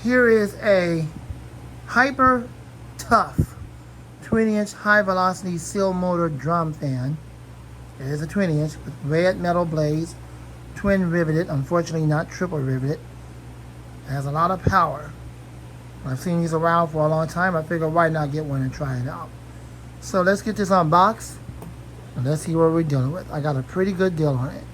Here is a Hyper Tough 20-inch high velocity seal motor drum fan. It is a 20-inch with red metal blades, twin riveted, unfortunately not triple riveted. It has a lot of power. I've seen these around for a long time. I figured why not get one and try it out. So let's get this unboxed and let's see what we're dealing with. I got a pretty good deal on it.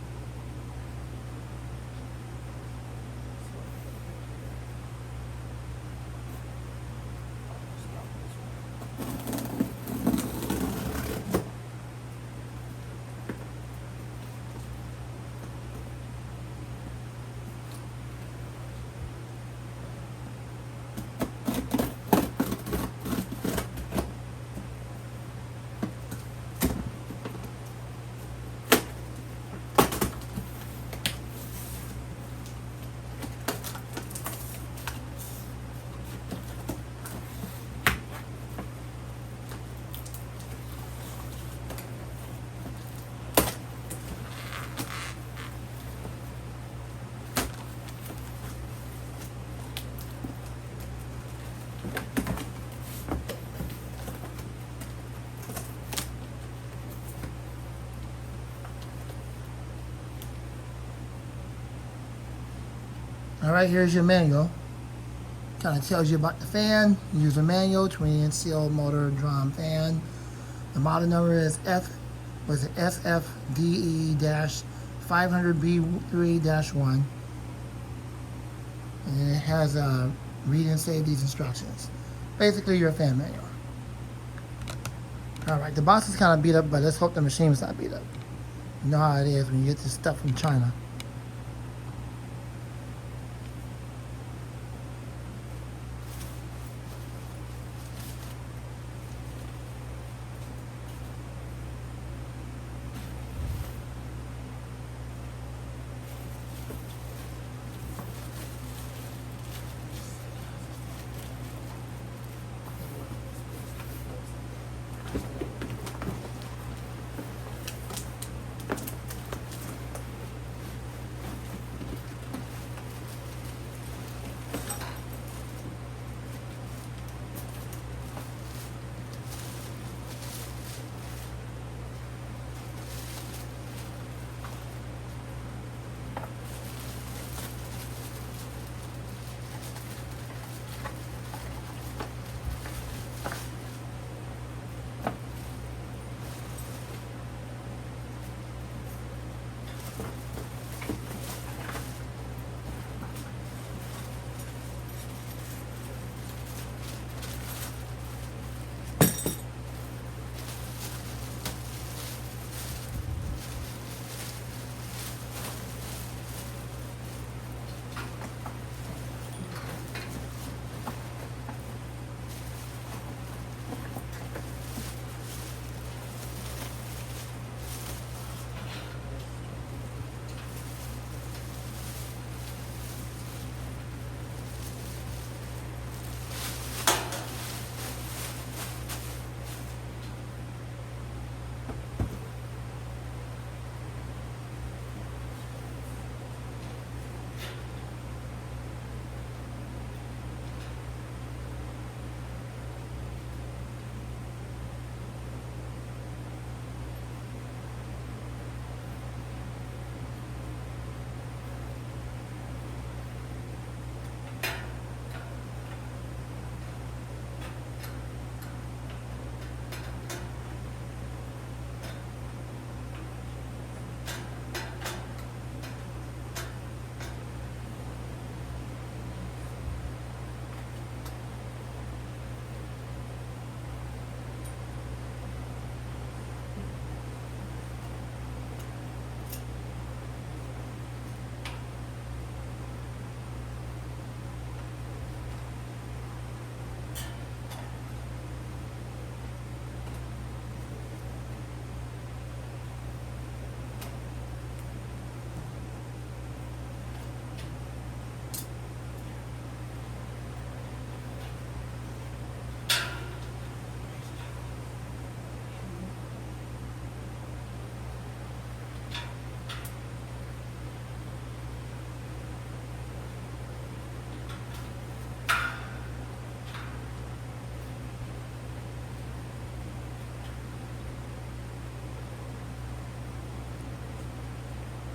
All right, here's your manual. Kind of tells you about the fan, user manual, 20-inch seal motor drum fan. The model number is FFDE-500B3-1. And it has read and save these instructions. Basically your fan manual. All right, the box is kind of beat up, but let's hope the machine is not beat up. You know how it is when you get this stuff from China.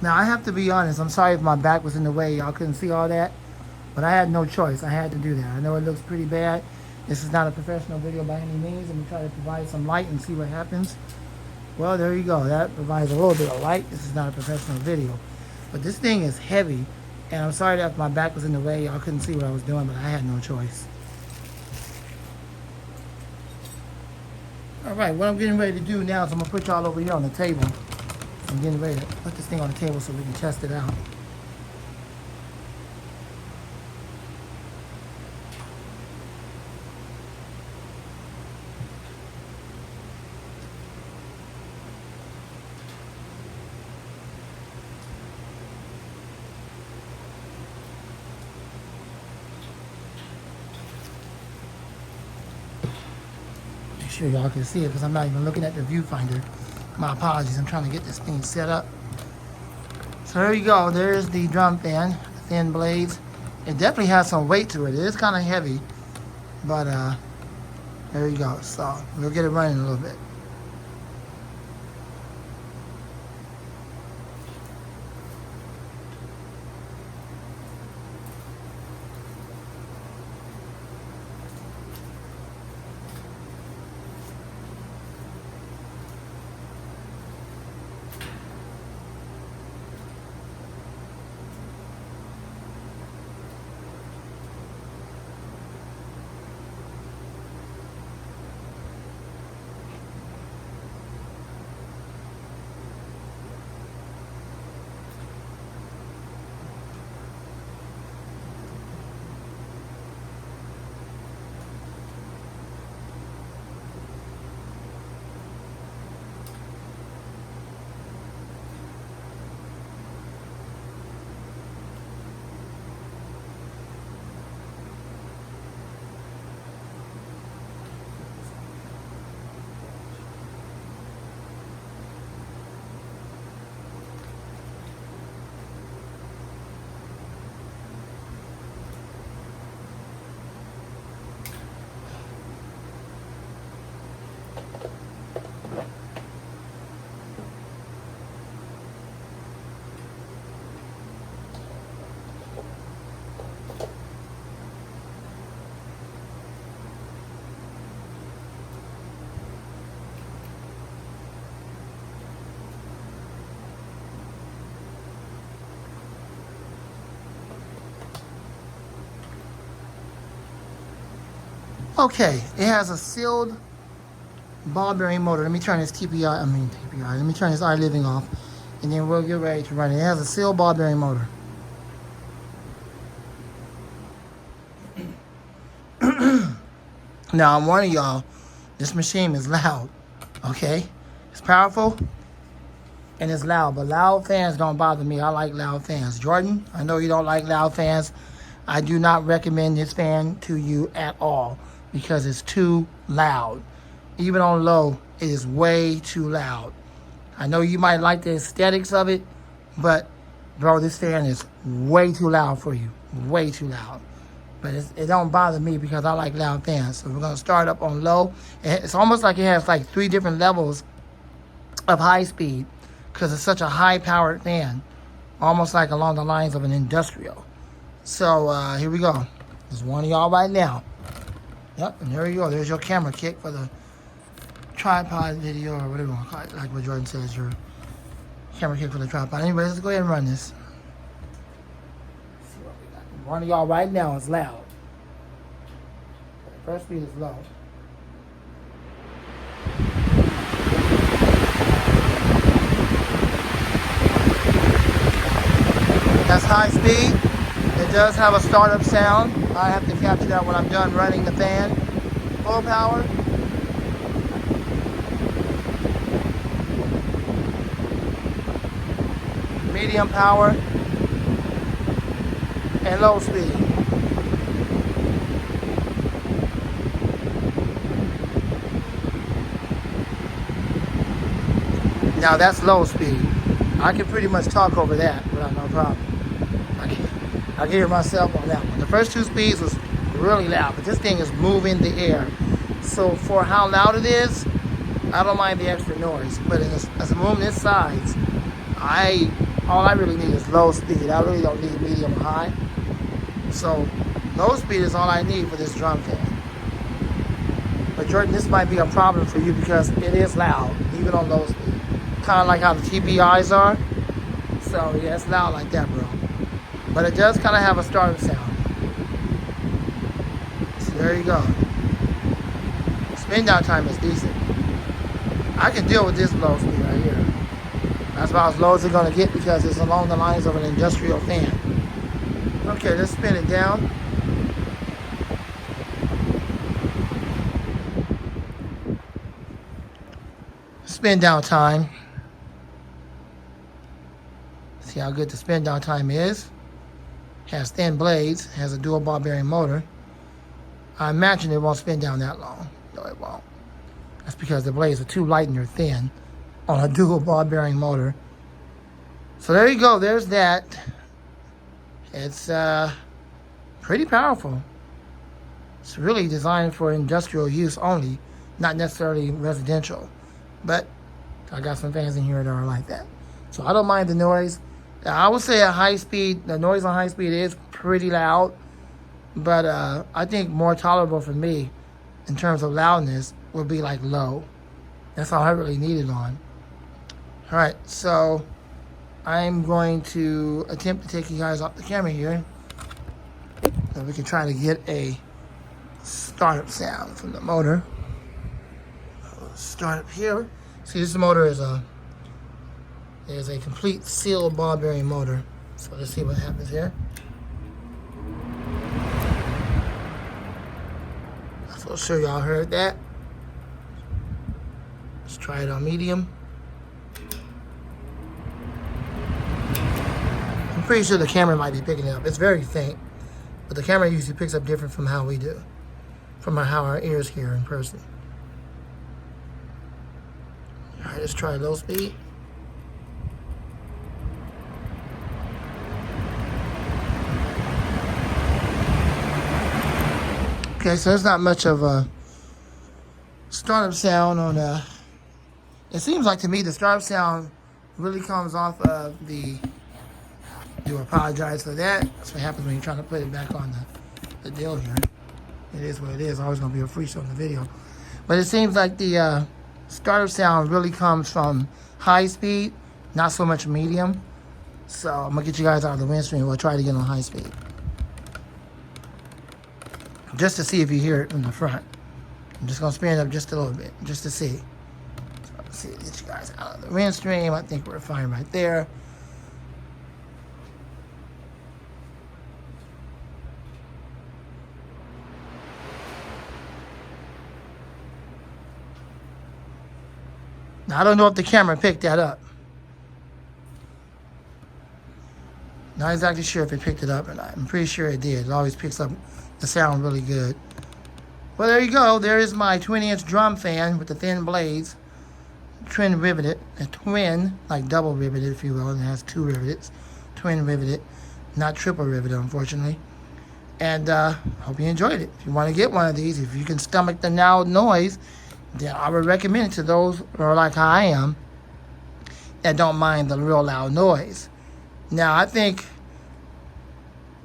Now, I have to be honest. I'm sorry if my back was in the way. Y'all couldn't see all that. But I had no choice. I had to do that. I know it looks pretty bad. This is not a professional video by any means. Let me try to provide some light and see what happens. Well, there you go. That provides a little bit of light. This is not a professional video. But this thing is heavy. And I'm sorry that my back was in the way. Y'all couldn't see what I was doing, but I had no choice. All right, what I'm getting ready to do now is I'm going to put y'all over here on the table. I'm getting ready to put this thing on the table so we can test it out. Make sure y'all can see it because I'm not even looking at the viewfinder. My apologies, I'm trying to get this thing set up. So there you go, there's the drum fan, thin blades. It definitely has some weight to it. It is kind of heavy, but there you go. So we'll get it running a little bit. Okay, it has a sealed ball bearing motor. Let me turn this TPI, let me turn this iLiving off, and then we'll get ready to run it. It has a sealed ball bearing motor. Now, I'm warning y'all, this machine is loud, okay? It's powerful, and it's loud, but loud fans don't bother me. I like loud fans. Jordan, I know you don't like loud fans. I do not recommend this fan to you at all because it's too loud. Even on low, it is way too loud. I know you might like the aesthetics of it, but bro, this fan is way too loud for you. Way too loud. But it don't bother me because I like loud fans. So we're going to start up on low. It's almost like it has like 3 different levels of high speed because it's such a high-powered fan. Almost like along the lines of an industrial. So here we go. There's one of y'all right now. Yep, and there you go. There's your camera kick for the tripod video or whatever you want to call it. Like what Jordan says, your camera kick for the tripod. Anyway, let's go ahead and run this. One of y'all right now is loud. First speed is low. That's high speed. It does have a startup sound. I have to capture that when I'm done running the fan. Full power. Medium power. And low speed. Now that's low speed. I can pretty much talk over that without no problem. I can hear myself on that one. The first 2 speeds was really loud, but this thing is moving the air. So for how loud it is, I don't mind the extra noise. But as a room this size, I all I really need is low speed. I really don't need medium or high. So low speed is all I need for this drum fan. But Jordan, this might be a problem for you because it is loud, even on low speed. Kind of like how the TPIs are. So yeah, it's loud like that, bro. But it does kind of have a startup sound. So there you go. Spin down time is decent. I can deal with this low speed right here. That's about as low as it's going to get because it's along the lines of an industrial fan. Okay, let's spin it down. Spin down time. See how good the spin down time is. Has thin blades, has a dual ball bearing motor. I imagine it won't spin down that long. No, it won't. That's because the blades are too light and they're thin on a dual ball bearing motor. So there you go, there's that. It's pretty powerful. It's really designed for industrial use only, not necessarily residential. But I got some fans in here that are like that. So I don't mind the noise. I would say at high speed, the noise on high speed is pretty loud. But I think more tolerable for me in terms of loudness would be like low. That's all I really need it on. All right, so I'm going to attempt to take you guys off the camera here so we can try to get a startup sound from the motor. Start up here. See, this motor is a complete sealed ball bearing motor. So let's see what happens here. So sure y'all heard that. Let's try it on medium. I'm pretty sure the camera might be picking it up. It's very faint, but the camera usually picks up different from how we do, from how our ears hear in person. All right, let's try low speed. Okay, so there's not much of a startup sound on it seems like to me the startup sound really comes off of the, do apologize for that. That's what happens when you're trying to put it back on the deal here. It is what it is, always gonna be a free show in the video. But it seems like the startup sound really comes from high speed, not so much medium. So I'm gonna get you guys out of the windscreen. We'll try to get on high speed. Just to see if you hear it in the front. I'm just gonna spin it up just a little bit, just to see. So let's see, get you guys out of the windscreen. I think we're fine right there. Now, I don't know if the camera picked that up. Not exactly sure if it picked it up or not. I'm pretty sure it did. It always picks up the sound really good. Well, there you go. There is my 20-inch drum fan with the thin blades. Twin riveted. A twin, like double riveted, if you will. And it has two rivets. Twin riveted. Not triple riveted, unfortunately. And hope you enjoyed it. If you want to get one of these, if you can stomach the loud noise, then I would recommend it to those who are like how I am, that don't mind the real loud noise. Now, I think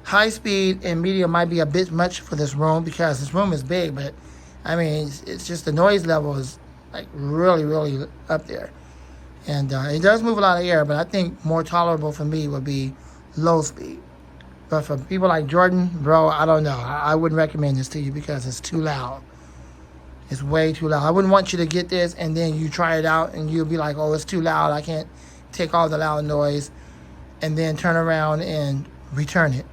high speed and medium might be a bit much for this room because this room is big, but I mean, it's just the noise level is like really, really up there. And it does move a lot of air, but I think more tolerable for me would be low speed. But for people like Jordan, bro, I don't know. I wouldn't recommend this to you because it's too loud. It's way too loud. I wouldn't want you to get this and then you try it out and you'll be like, oh, it's too loud. I can't take all the loud noise, and then turn around and return it.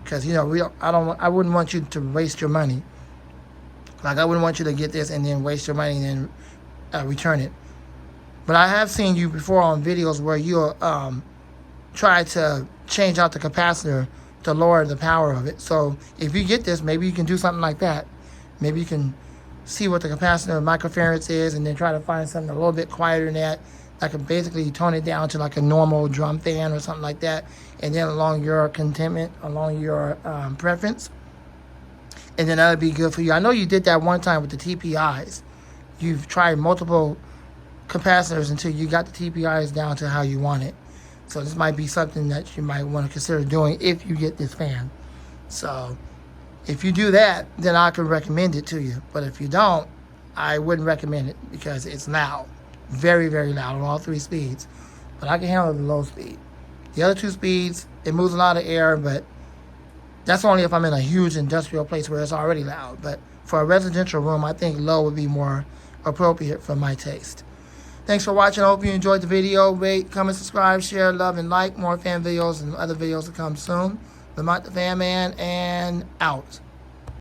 Because, you know, I wouldn't want you to waste your money. Like, I wouldn't want you to get this and then waste your money and then return it. But I have seen you before on videos where you'll try to change out the capacitor to lower the power of it. So if you get this, maybe you can do something like that. Maybe you can see what the capacitor microfarad is and then try to find something a little bit quieter than that. I can basically tone it down to like a normal drum fan or something like that, and then along your contentment, along your preference, and then that would be good for you. I know you did that one time with the TPIs. You've tried multiple capacitors until you got the TPIs down to how you want it. So this might be something that you might want to consider doing if you get this fan. So if you do that, then I can recommend it to you. But if you don't, I wouldn't recommend it because it's loud. Very, very loud on all 3 speeds. But I can handle the low speed. The other 2 speeds, it moves a lot of air, but that's only if I'm in a huge industrial place where it's already loud. But for a residential room, I think low would be more appropriate for my taste. Thanks for watching. I hope you enjoyed the video. Rate, comment, subscribe, share, love, and like. More fan videos and other videos to come soon. Lamont the Fan Man, and out.